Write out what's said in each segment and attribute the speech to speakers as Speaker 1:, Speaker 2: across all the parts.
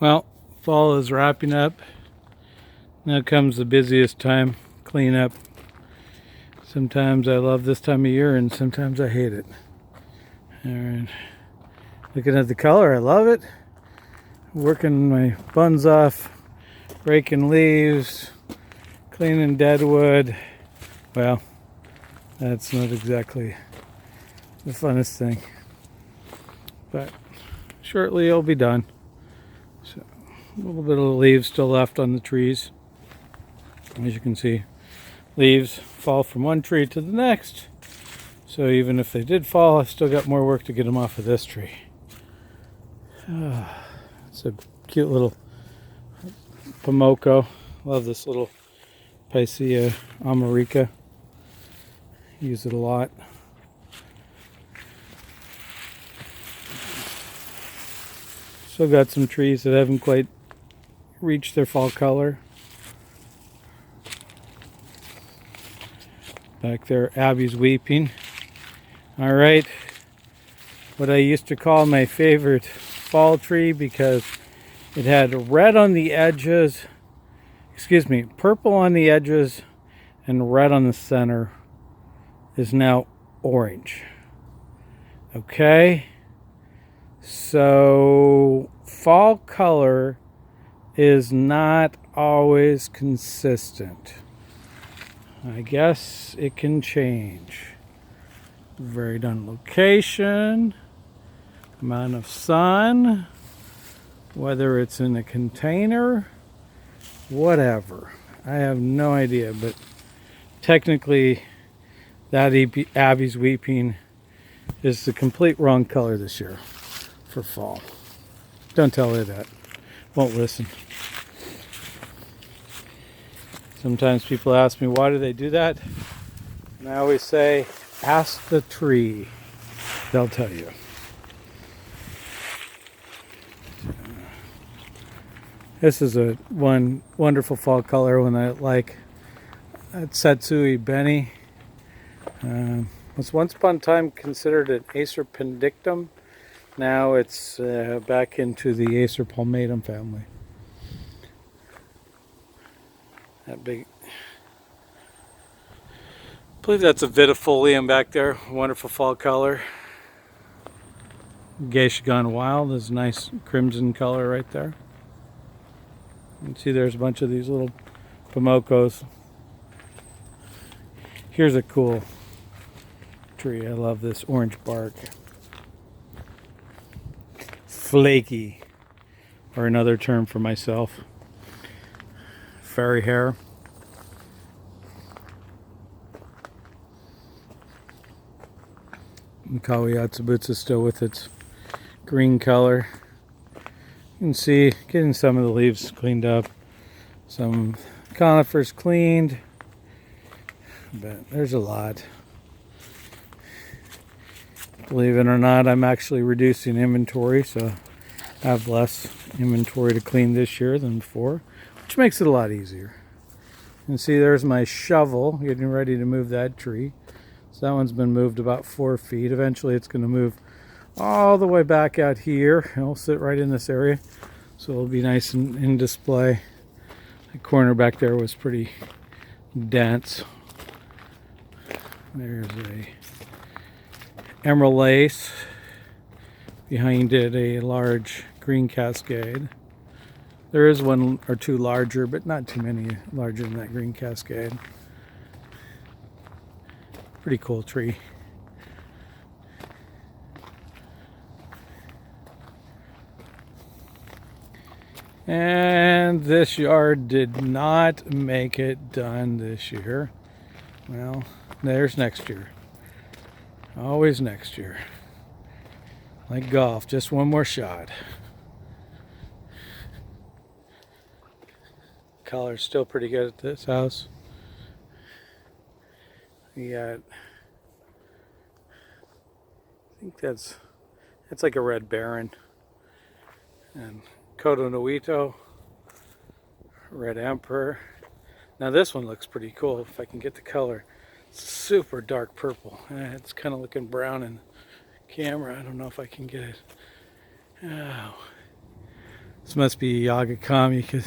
Speaker 1: Well, fall is wrapping up. Now comes the busiest time, cleanup. Sometimes I love this time of year and sometimes I hate it. Alright. Looking at the color, I love it. Working my buns off, raking leaves, cleaning dead wood. Well, that's not exactly the funnest thing. But shortly it'll be done. So a little bit of leaves still left on the trees. As you can see, leaves fall from one tree to the next. So even if they did fall, I've still got more work to get them off of this tree. It's a cute little Pomoco. Love this little Picea America. Use it a lot. Still got some trees that haven't quite reached their fall color. Back there, Abby's weeping. All right, what I used to call my favorite fall tree because it had red on the edges, purple on the edges and red on the center, is now orange. Okay, so fall color is not always consistent. I guess it can change. Varied on location, amount of sun, whether it's in a container, whatever. I have no idea, but technically that Abby's Weeping is the complete wrong color this year for fall. Don't tell her that. Won't listen. Sometimes people ask me, why do they do that? And I always say, ask the tree. They'll tell you. This is a wonderful fall color when I like. Satsui Benny. Was once upon a time considered an Acer pendictum. Now it's back into the Acer palmatum family. That big. I believe that's a Vitifolium back there. Wonderful fall color. Geisha Gone Wild. There's a nice crimson color right there. You can see there's a bunch of these little Pomocos. Here's a cool tree. I love this orange bark. Flaky, or another term for myself. Fairy hair. Makawi Atsubutsu still with its green color. You can see getting some of the leaves cleaned up. Some conifers cleaned. But there's a lot. Believe it or not, I'm actually reducing inventory, so I have less inventory to clean this year than before, which makes it a lot easier. You can see there's my shovel getting ready to move that tree. So that one's been moved about 4 feet. Eventually it's going to move all the way back out here. It'll sit right in this area, so it'll be nice and in display. The corner back there was pretty dense. There's a emerald lace. Behind it, a large green cascade. There is one or two larger, but not too many larger than that green cascade. Pretty cool tree. And this yard did not make it done this year. Well, there's next year. Always next year. Like golf, just one more shot. Color's still pretty good at this house. We got, I think that's like a red baron. And Kodo Noito, red emperor. Now this one looks pretty cool if I can get the color. Super dark purple. It's kind of looking brown in camera. I don't know if I can get it. Oh, This must be Yamakagi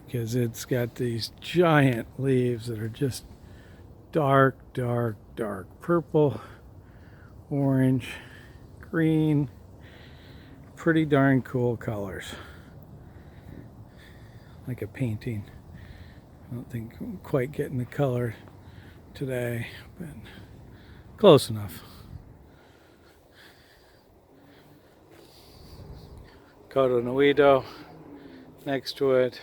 Speaker 1: because it's got these giant leaves that are just dark, dark, dark purple, orange, green. Pretty darn cool colors. Like a painting. I don't think I'm quite getting the color today, but close enough. Coto Nuido next to it.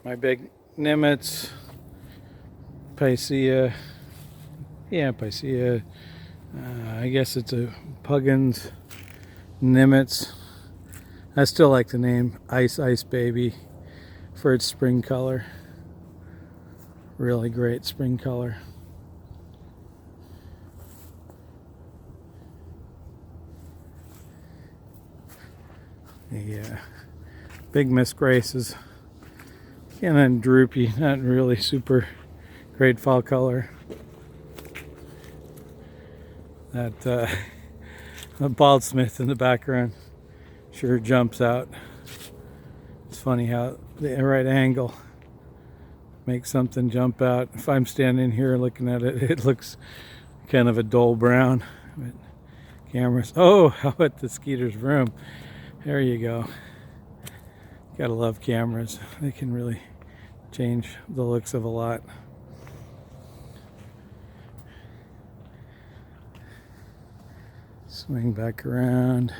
Speaker 1: My big Nimitz, Picea. Yeah, Picea. I guess it's a Puggins Nimitz. I still like the name Ice Ice Baby for its spring color. Really great spring color. The big Miss Grace is kind of droopy, not really super great fall color. That the bald smith in the background sure jumps out. It's funny how the right angle makes something jump out. If I'm standing here looking at it, it looks kind of a dull brown. But cameras. Oh, how about the Skeeter's room? There you go. Gotta love cameras. They can really change the looks of a lot. Swing back around.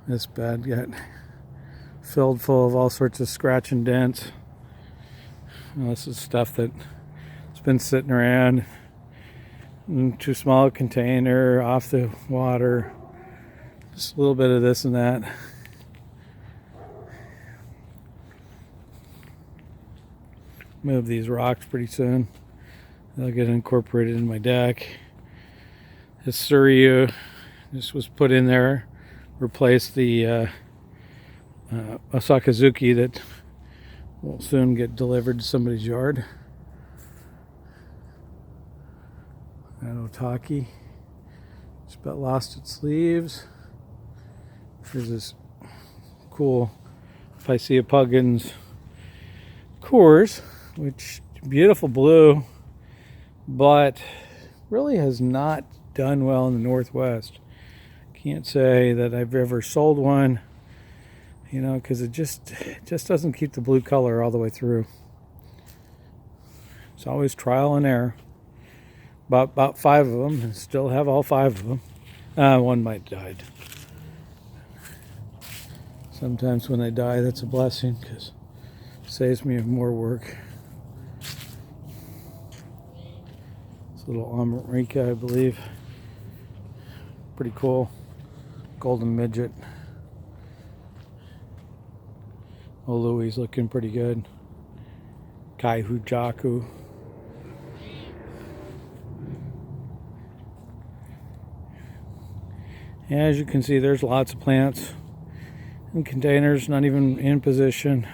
Speaker 1: This bed got filled full of all sorts of scratch and dents. Well, this is stuff that's been sitting around in too small a container, off the water. Just a little bit of this and that. Move these rocks pretty soon. They'll get incorporated in my deck. This Suryu, this was put in there, replaced the Osakazuki that will soon get delivered to somebody's yard. That Otaki. It's about lost its leaves. Here's this cool Picea Puggins Coors, which beautiful blue, but really has not done well in the Northwest. Can't say that I've ever sold one, you know, because it just doesn't keep the blue color all the way through. It's always trial and error. About 5 of them, and still have all 5 of them. One might died. Sometimes when they die, that's a blessing because it saves me more work. This little America, I believe. Pretty cool. Golden midget. Oh, Louis looking pretty good. Kai Hujaku. As you can see, there's lots of plants in containers, not even in position.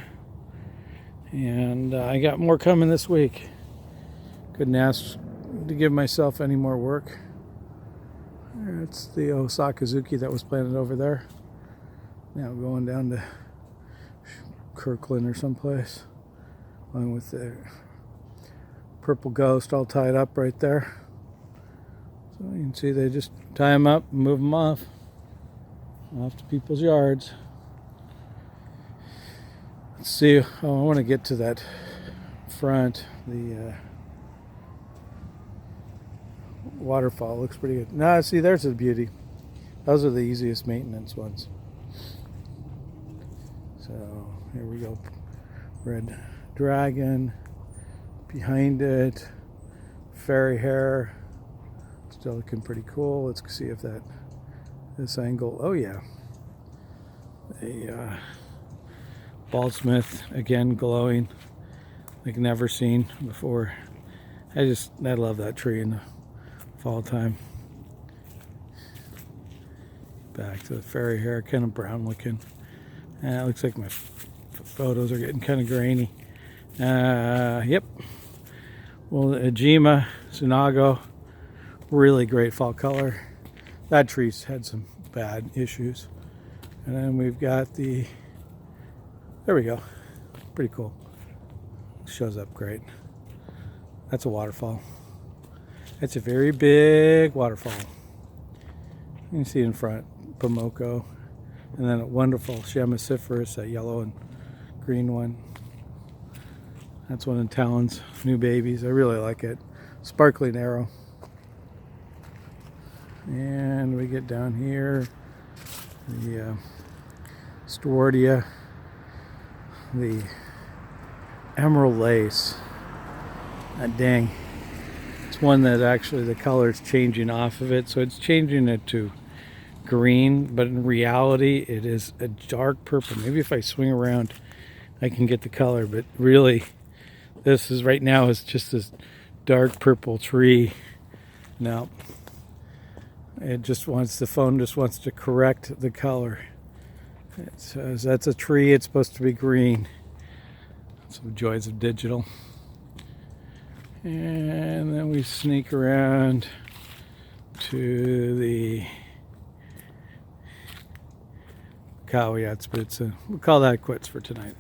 Speaker 1: And I got more coming this week. Couldn't ask to give myself any more work. It's the Osakazuki that was planted over there. Now going down to Kirkland or someplace, along with the purple ghost all tied up right there. So you can see they just tie them up and move them off to people's yards. Let's see. Oh, I want to get to that front. The waterfall looks pretty good. Now, see, there's the beauty. Those are the easiest maintenance ones. So here we go. Red dragon. Behind it, fairy hair. Still looking pretty cool. Let's see if this angle. Oh yeah. A Baldsmith again glowing like never seen before. I love that tree in the fall time. Back to the fairy hair, kind of brown looking. It looks like my photos are getting kind of grainy. Yep. Well, Ejima, Sunago, Really great fall color. That tree's had some bad issues. And then we've got the, there we go. Pretty cool. Shows up great. That's a waterfall. It's a very big waterfall. You can see in front, Pomoko. And then a wonderful Chamasiferous, that yellow and green one. That's one of Talon's new babies. I really like it. Sparkling arrow. And we get down here, the Stewardia, the emerald lace. Dang. It's one that actually the color is changing off of it, so it's changing it to green, but in reality it is a dark purple. Maybe if I swing around I can get the color, but really this is right now is just this dark purple tree. Now it just wants, the phone just wants to correct the color. It says that's a tree, it's supposed to be green. Some joys of digital. And then we sneak around to the Cowiats, but we'll call that quits for tonight.